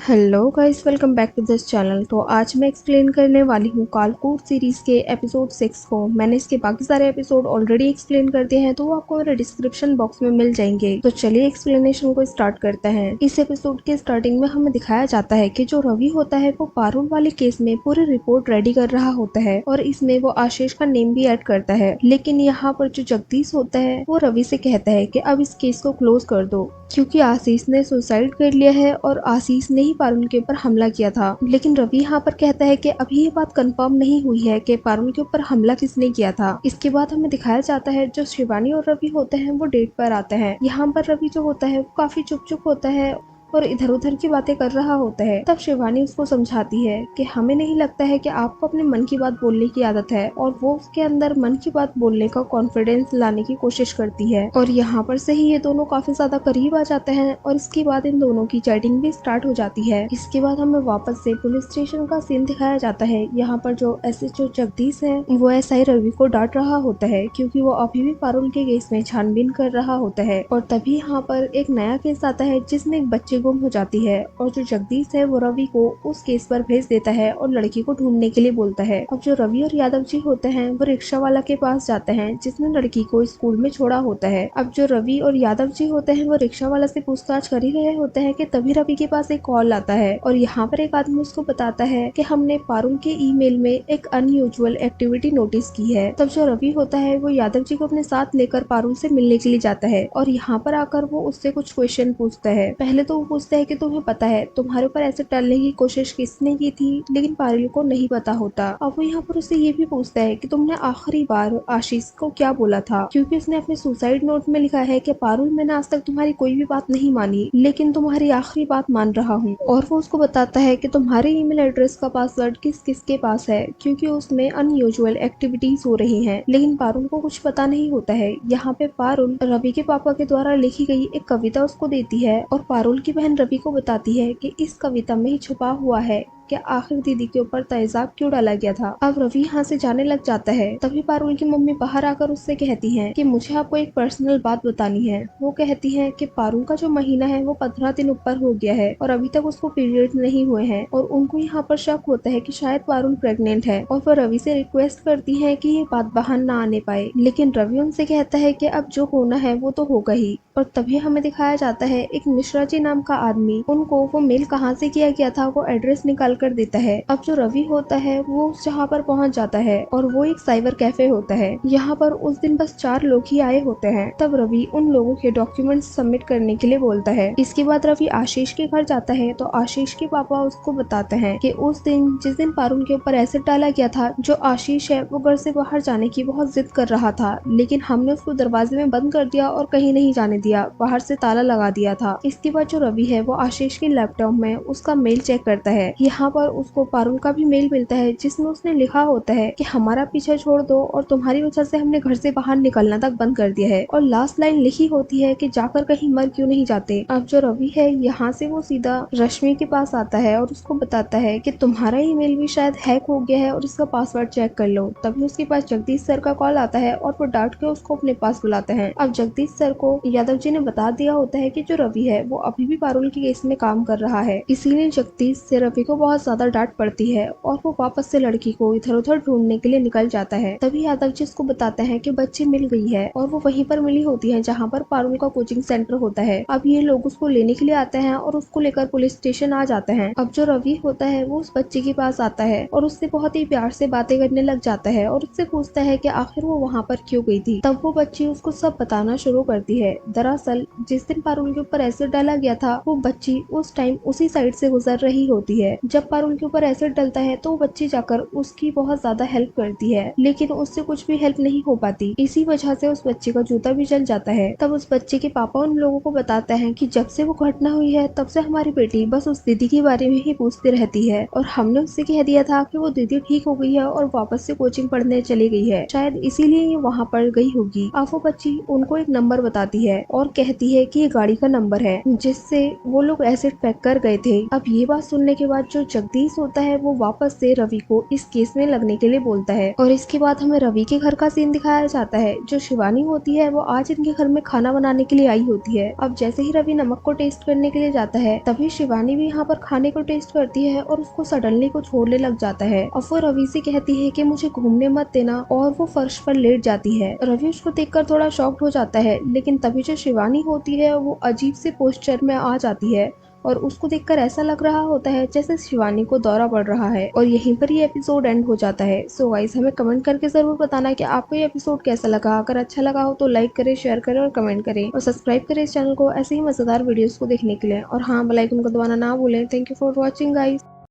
Hello guys, welcome back to this channel. तो आज मैं एक्सप्लेन करने वाली हूँ कालकोट सीरीज के एपिसोड 6 को। मैंने इसके बाकी सारे एपिसोड ऑलरेडी एक्सप्लेन कर दिए हैं, तो वो आपको मेरे डिस्क्रिप्शन बॉक्स में मिल जाएंगे। तो चलिए एक्सप्लेनेशन को स्टार्ट करते हैं। इस एपिसोड के स्टार्टिंग में हमें दिखाया जाता है कि जो रवि होता है वो पारुल वाले केस में पूरी रिपोर्ट रेडी कर रहा होता है और इसमें वो आशीष का नेम भी ऐड करता है। लेकिन यहाँ पर जो जगदीश होता है वो रवि से कहता है कि अब इस केस को क्लोज कर दो, क्योंकि आशीष ने सुसाइड कर लिया है और आशीष ने ही पारुल के ऊपर हमला किया था। लेकिन रवि यहाँ पर कहता है कि अभी ये बात कंफर्म नहीं हुई है कि पारुल के ऊपर हमला किसने किया था। इसके बाद हमें दिखाया जाता है जो शिवानी और रवि होते हैं वो डेट पर आते हैं। यहाँ पर रवि जो होता है वो काफी चुप चुप होता है और इधर उधर की बातें कर रहा होता है। तब शिवानी उसको समझाती है कि हमें नहीं लगता है कि आपको अपने मन की बात बोलने की आदत है, और वो उसके अंदर मन की बात बोलने का कॉन्फिडेंस लाने की कोशिश करती है। और यहाँ पर से ही ये दोनों काफी ज्यादा करीब आ जाते हैं और इसके बाद इन दोनों की चैटिंग भी स्टार्ट हो जाती है। इसके बाद हमें वापस से पुलिस स्टेशन का सीन दिखाया जाता है। यहाँ पर जो एसएचओ जगदीश है वो एसआई रवि को डांट रहा होता है, क्योंकि वो अभी भी पारुल के केस में छानबीन कर रहा होता है। और तभी यहाँ पर एक नया केस आता है जिसमें एक बच्चे गुम हो जाती है, और जो जगदीश है वो रवि को उस केस पर भेज देता है और लड़की को ढूंढने के लिए बोलता है। अब जो रवि और यादव जी होते हैं वो रिक्शा वाला के पास जाते हैं जिसने लड़की को स्कूल में छोड़ा होता है। अब जो रवि और यादव जी होते हैं वो रिक्शा वाला से पूछताछ कर ही रहे होते हैं कि तभी रवि के पास एक कॉल आता है, और यहाँ पर एक आदमी उसको बताता है कि हमने पारुल के ईमेल में एक अनयूजुअल एक्टिविटी नोटिस की है। तब जो रवि होता है वो यादव जी को अपने साथ लेकर पारुल से मिलने के लिए जाता है, और यहाँ पर आकर वो उससे कुछ क्वेश्चन पूछता है। पहले तो वो पूछता है कि तुम्हें पता है तुम्हारे ऊपर ऐसे टलने की कोशिश किसने की थी, लेकिन पारुल को नहीं पता होता। अब वो यहाँ पर उससे ये भी पूछता है कि तुमने आखिरी बार आशीष को क्या बोला था, क्योंकि उसने अपने सुसाइड नोट में लिखा है कि पारुल, मैंने आज तक तुम्हारी कोई भी बात नहीं मानी, लेकिन तुम्हारी आखिरी बात मान रहा हूँ। और वो उसको बताता है कि तुम्हारे ईमेल एड्रेस का पासवर्ड किस किस के पास है, क्योंकि उसमें अनयूजुअल एक्टिविटीज हो रही हैं। लेकिन पारुल को कुछ पता नहीं होता है। यहाँ पे पारुल रवि के पापा के द्वारा लिखी गई एक कविता उसको देती है, और पारुल की बहन रवि को बताती है कि इस कविता में ही छुपा हुआ है कि आखिर दीदी के ऊपर तेजाब क्यों डाला गया था। अब रवि यहाँ से जाने लग जाता है। तभी पारुल की मम्मी बाहर आकर उससे कहती हैं कि मुझे आपको एक पर्सनल बात बतानी है। वो कहती है कि पारुल का जो महीना है वो 15 दिन ऊपर हो गया है और अभी तक उसको पीरियड नहीं हुए हैं, और उनको यहाँ पर शक होता है कि शायद पारुल प्रेग्नेंट है। और वो रवि से रिक्वेस्ट करती है कि ये बात बाहर ना आने पाए, लेकिन रवि उनसे कहता है कि अब जो होना है वो तो होगा ही। और तभी हमें दिखाया जाता है एक मिश्रा जी नाम का आदमी, उनको वो मेल कहाँ से किया गया था वो एड्रेस निकाल कर देता है। अब जो रवि होता है वो उस जगह पर पहुंच जाता है, और वो एक साइबर कैफे होता है। यहाँ पर उस दिन बस 4 लोग ही आए होते हैं। तब रवि उन लोगों के डॉक्यूमेंट्स सबमिट करने के लिए बोलता है। इसके बाद रवि आशीष के घर जाता है, तो आशीष के पापा उसको बताते हैं कि उस दिन जिस दिन पारुल के ऊपर एसिड डाला गया था, जो आशीष है वो घर से बाहर जाने की बहुत जिद कर रहा था, लेकिन हमने उसको दरवाजे में बंद कर दिया और कहीं नहीं जाने दिया, बाहर से ताला लगा दिया था। इसके बाद जो रवि है वो आशीष के लैपटॉप में उसका मेल चेक करता है। यहाँ पर उसको पारुल का भी मेल मिलता है जिसमें उसने लिखा होता है कि हमारा पीछा छोड़ दो और तुम्हारी वजह से हमने घर से बाहर निकलना तक बंद कर दिया है, और लास्ट लाइन लिखी होती है कि जाकर कहीं मर क्यों नहीं जाते। अब जो रवि है यहाँ से वो सीधा रश्मि के पास आता है और उसको बताता है कि तुम्हारा ईमेल भी शायद हैक हो गया है और इसका पासवर्ड चेक कर लो। तभी उसके पास जगदीश सर का कॉल आता है और वो डांट के उसको अपने पास बुलाते हैं। अब जगदीश सर को यादव जी ने बता दिया होता है कि जो रवि है वो अभी भी पारुल के केस में काम कर रहा है, इसीलिए जगदीश से रवि को बहुत ज्यादा डांट पड़ती है और वो वापस से लड़की को इधर उधर ढूंढने के लिए निकल जाता है। तभी यादव जी उसको बताते हैं कि बच्ची मिल गई है, और वो वहीं पर मिली होती है जहाँ पर पारुल का कोचिंग सेंटर होता है। अब ये लोग उसको लेने के लिए आते हैं और उसको लेकर पुलिस स्टेशन आ जाते हैं। अब जो रवि होता है वो उस बच्ची के पास आता है और उससे बहुत ही प्यार से बातें करने लग जाता है और उससे पूछता है कि आखिर वो वहाँ पर क्यों गई थी। तब वो बच्ची उसको सब बताना शुरू करती है। दरअसल जिस दिन पारुल के ऊपर एसिड डाला गया था वो बच्ची उस टाइम उसी साइड से गुजर रही होती है। जब पारुल के ऊपर एसिड डलता है तो वो बच्ची जाकर उसकी बहुत ज्यादा हेल्प करती है, लेकिन उससे कुछ भी हेल्प नहीं हो पाती। इसी वजह से उस बच्चे का जूता भी जल जाता है। तब उस बच्चे के पापा उन लोगों को बताते हैं कि जब से वो घटना हुई है तब से हमारी बेटी बस उस दीदी के बारे में ही पूछती रहती है, और हमने उससे कह दिया था कि वो दीदी ठीक हो गई है और वापस से कोचिंग पढ़ने चली गई है, शायद इसीलिए ये वहाँ पर गई होगी। अब वो बच्ची उनको एक नंबर बताती है और कहती है कि ये गाड़ी का नंबर है जिससे वो लोग एसिड पैक कर गए थे। अब ये बात सुनने के बाद जो जगदीश होता है वो वापस से रवि को इस केस में लगने के लिए बोलता है। और इसके बाद हमें रवि के घर का सीन दिखाया जाता है। जो शिवानी होती है वो आज इनके घर में खाना बनाने के लिए आई होती है। अब जैसे ही रवि नमक को टेस्ट करने के लिए जाता है तभी शिवानी भी यहाँ पर खाने को टेस्ट करती है और उसको सडनली कुछ होने लग जाता है। अब वो रवि से कहती है कि मुझे घूमने मत देना और वो फर्श पर लेट जाती है। रवि उसको देखकर थोड़ा शॉक्ड हो जाता है, लेकिन तभी जो शिवानी होती है वो अजीब से पोस्चर में आ जाती है और उसको देखकर ऐसा लग रहा होता है जैसे शिवानी को दौरा पड़ रहा है। और यहीं पर ये एपिसोड एंड हो जाता है। सो गाइस हमें कमेंट करके जरूर बताना कि आपको ये एपिसोड कैसा लगा। अगर अच्छा लगा हो तो लाइक करें, शेयर करें और कमेंट करें और सब्सक्राइब करें इस चैनल को ऐसे ही मजेदार वीडियोस को देखने के लिए। और हाँ, बेल आइकन को दबाना ना भूलें। Thank you for watching guys.